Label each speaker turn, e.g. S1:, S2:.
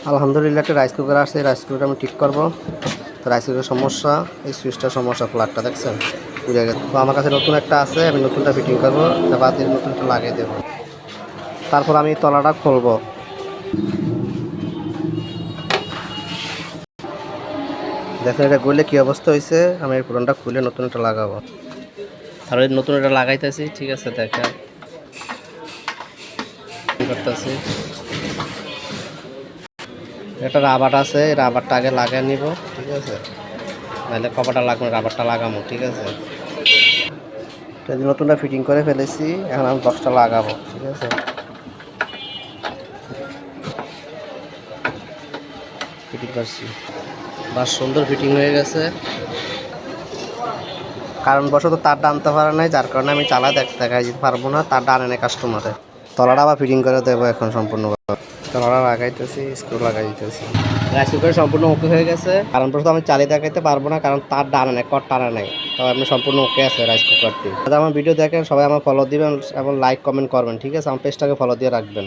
S1: আলহামদুলিল্লাহ একটা rice cooker আসছে, রাইস কুকার আমি ঠিক করবো। তো রাইস কুকারের সমস্যা, এই সুইচটার সমস্যা, প্লাগটা দেখছেন পুড়ে গেছে। তো আমার কাছে নতুন একটা আছে, আমি নতুনটা ফিটিং করবো, বাদ দিয়ে নতুনটা লাগিয়ে দেবো। তারপর আমি তলাটা খুলবো। দেখেন এটা গলে কী অবস্থা হয়েছে। আমি এই পুরনটা খুলে নতুন একটা লাগাবো। আর ওই নতুন এটা লাগাইতেছি, ঠিক আছে। দেখেন করতেছি, একটা রাবার আছে, রাবারটা আগে লাগিয়ে নিব, ঠিক আছে। নাহলে কপারটা লাগবে, রাবারটা লাগাবো, ঠিক আছে। নতুনটা ফিটিং করে ফেলেছি, এখন আমি বক্সটা লাগাবো, ঠিক আছে। ফিটিং করছি, বাস সুন্দর ফিটিং হয়ে গেছে। কারণবশত তারটা আনতে পারে নাই, যার কারণে আমি চালা দেখাই দিতে পারবো না, তারটা আনে নাই কাস্টমারে। তলাটা আবার ফিটিং করে দেবো এখন সম্পূর্ণভাবে। তলাটা লাগাইতেছি, স্ক্রু লাগাই দিতেছি। রাইস কুকার সম্পূর্ণ ওকে হয়ে গেছে। কারণবশত আমি চালিয়ে দেখাইতে পারবো না, কারণ তার ডানে নেই, কট টানা নেই। তবে আপনি সম্পূর্ণ ওকে আছে রাইস কুকারটি। আমার ভিডিও দেখেন, সবাই আমার ফলো দিবেন এবং লাইক কমেন্ট করবেন, ঠিক আছে। আমার পেজটাকে ফলো দিয়ে রাখবেন।